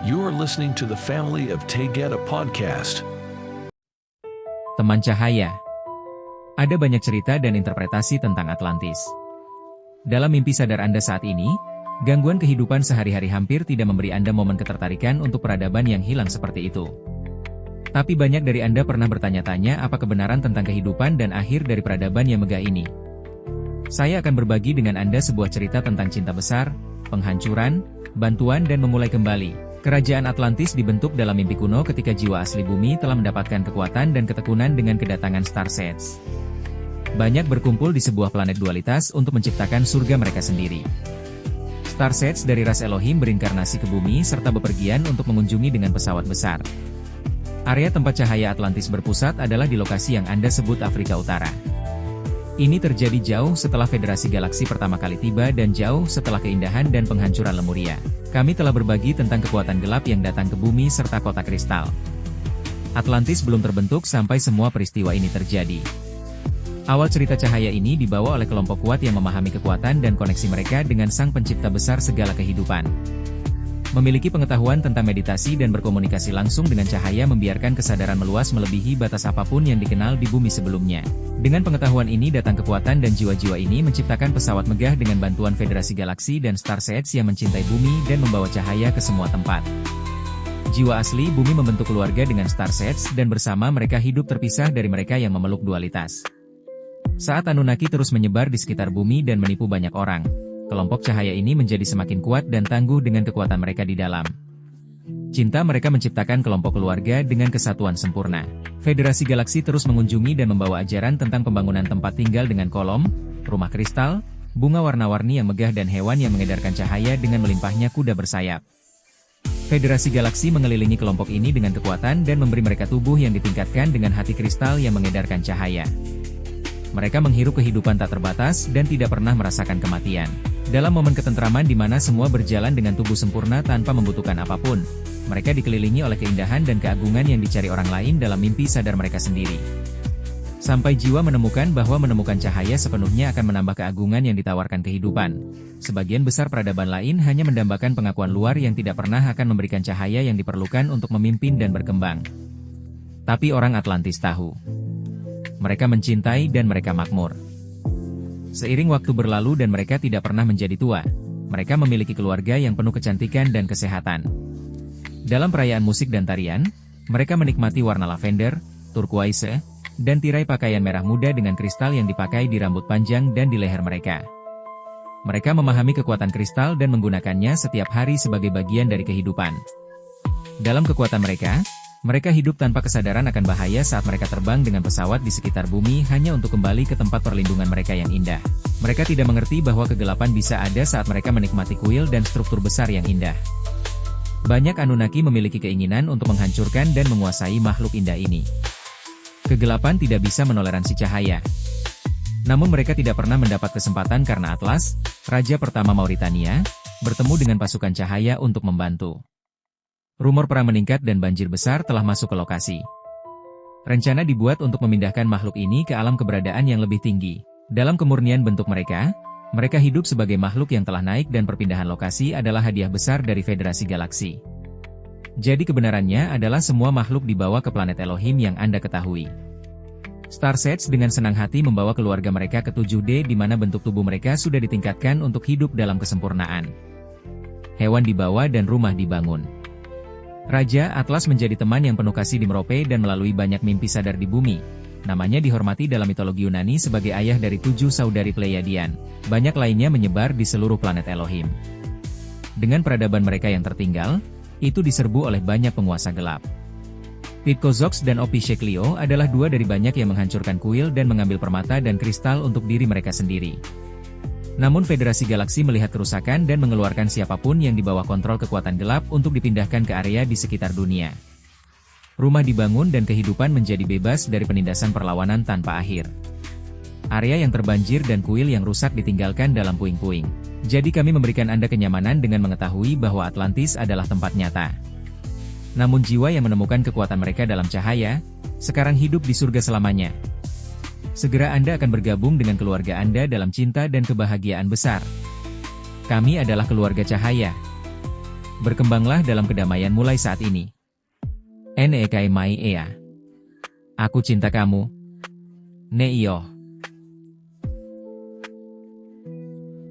You are listening to the Family of Tegeta podcast. Teman cahaya. Ada banyak cerita dan interpretasi tentang Atlantis. Dalam mimpi sadar Anda saat ini, gangguan kehidupan sehari-hari hampir tidak memberi Anda momen ketertarikan untuk peradaban yang hilang seperti itu. Tapi banyak dari Anda pernah bertanya-tanya apa kebenaran tentang kehidupan dan akhir dari peradaban yang megah ini. Saya akan berbagi dengan Anda sebuah cerita tentang cinta besar, penghancuran, bantuan dan memulai kembali. Kerajaan Atlantis dibentuk dalam mimpi kuno ketika jiwa asli bumi telah mendapatkan kekuatan dan ketekunan dengan kedatangan Starseeds. Banyak berkumpul di sebuah planet dualitas untuk menciptakan surga mereka sendiri. Starseeds dari ras Elohim berinkarnasi ke bumi serta bepergian untuk mengunjungi dengan pesawat besar. Area tempat cahaya Atlantis berpusat adalah di lokasi yang Anda sebut Afrika Utara. Ini terjadi jauh setelah Federasi Galaksi pertama kali tiba dan jauh setelah keindahan dan penghancuran Lemuria. Kami telah berbagi tentang kekuatan gelap yang datang ke bumi serta kota kristal. Atlantis belum terbentuk sampai semua peristiwa ini terjadi. Awal cerita cahaya ini dibawa oleh kelompok kuat yang memahami kekuatan dan koneksi mereka dengan Sang Pencipta besar segala kehidupan. Memiliki pengetahuan tentang meditasi dan berkomunikasi langsung dengan cahaya membiarkan kesadaran meluas melebihi batas apapun yang dikenal di bumi sebelumnya. Dengan pengetahuan ini datang kekuatan dan jiwa-jiwa ini menciptakan pesawat megah dengan bantuan Federasi Galaksi dan Starseeds yang mencintai bumi dan membawa cahaya ke semua tempat. Jiwa asli bumi membentuk keluarga dengan Starseeds dan bersama mereka hidup terpisah dari mereka yang memeluk dualitas. Saat Anunnaki terus menyebar di sekitar bumi dan menipu banyak orang, kelompok cahaya ini menjadi semakin kuat dan tangguh dengan kekuatan mereka di dalam. Cinta mereka menciptakan kelompok keluarga dengan kesatuan sempurna. Federasi Galaksi terus mengunjungi dan membawa ajaran tentang pembangunan tempat tinggal dengan kolom, rumah kristal, bunga warna-warni yang megah dan hewan yang mengedarkan cahaya dengan melimpahnya kuda bersayap. Federasi Galaksi mengelilingi kelompok ini dengan kekuatan dan memberi mereka tubuh yang ditingkatkan dengan hati kristal yang mengedarkan cahaya. Mereka menghirup kehidupan tak terbatas dan tidak pernah merasakan kematian. Dalam momen ketentraman di mana semua berjalan dengan tubuh sempurna tanpa membutuhkan apapun, mereka dikelilingi oleh keindahan dan keagungan yang dicari orang lain dalam mimpi sadar mereka sendiri. Sampai jiwa menemukan bahwa menemukan cahaya sepenuhnya akan menambah keagungan yang ditawarkan kehidupan. Sebagian besar peradaban lain hanya mendambakan pengakuan luar yang tidak pernah akan memberikan cahaya yang diperlukan untuk memimpin dan berkembang. Tapi orang Atlantis tahu. Mereka mencintai dan mereka makmur. Seiring waktu berlalu dan mereka tidak pernah menjadi tua, mereka memiliki keluarga yang penuh kecantikan dan kesehatan. Dalam perayaan musik dan tarian, mereka menikmati warna lavender, turquoise, dan tirai pakaian merah muda dengan kristal yang dipakai di rambut panjang dan di leher mereka. Mereka memahami kekuatan kristal dan menggunakannya setiap hari sebagai bagian dari kehidupan. Dalam kekuatan mereka hidup tanpa kesadaran akan bahaya saat mereka terbang dengan pesawat di sekitar bumi hanya untuk kembali ke tempat perlindungan mereka yang indah. Mereka tidak mengerti bahwa kegelapan bisa ada saat mereka menikmati kuil dan struktur besar yang indah. Banyak Anunnaki memiliki keinginan untuk menghancurkan dan menguasai makhluk indah ini. Kegelapan tidak bisa menoleransi cahaya. Namun mereka tidak pernah mendapat kesempatan karena Atlas, Raja pertama Mauritania, bertemu dengan pasukan cahaya untuk membantu. Rumor perang meningkat dan banjir besar telah masuk ke lokasi. Rencana dibuat untuk memindahkan makhluk ini ke alam keberadaan yang lebih tinggi. Dalam kemurnian bentuk mereka hidup sebagai makhluk yang telah naik dan perpindahan lokasi adalah hadiah besar dari Federasi Galaksi. Jadi kebenarannya adalah semua makhluk dibawa ke planet Elohim yang Anda ketahui. Starseeds dengan senang hati membawa keluarga mereka ke 7D di mana bentuk tubuh mereka sudah ditingkatkan untuk hidup dalam kesempurnaan. Hewan dibawa dan rumah dibangun. Raja Atlas menjadi teman yang penuh kasih di Merope dan melalui banyak mimpi sadar di bumi. Namanya dihormati dalam mitologi Yunani sebagai ayah dari 7 saudari Pleiadian. Banyak lainnya menyebar di seluruh planet Elohim. Dengan peradaban mereka yang tertinggal, itu diserbu oleh banyak penguasa gelap. Pitkozoks dan Opisheklio adalah dua dari banyak yang menghancurkan kuil dan mengambil permata dan kristal untuk diri mereka sendiri. Namun Federasi Galaksi melihat kerusakan dan mengeluarkan siapapun yang di bawah kontrol kekuatan gelap untuk dipindahkan ke area di sekitar dunia. Rumah dibangun dan kehidupan menjadi bebas dari penindasan perlawanan tanpa akhir. Area yang terbanjir dan kuil yang rusak ditinggalkan dalam puing-puing. Jadi kami memberikan Anda kenyamanan dengan mengetahui bahwa Atlantis adalah tempat nyata. Namun jiwa yang menemukan kekuatan mereka dalam cahaya, sekarang hidup di surga selamanya. Segera Anda akan bergabung dengan keluarga Anda dalam cinta dan kebahagiaan besar. Kami adalah keluarga cahaya. Berkembanglah dalam kedamaian mulai saat ini. Ene kai mai ea. Aku cinta kamu. Ne iyo.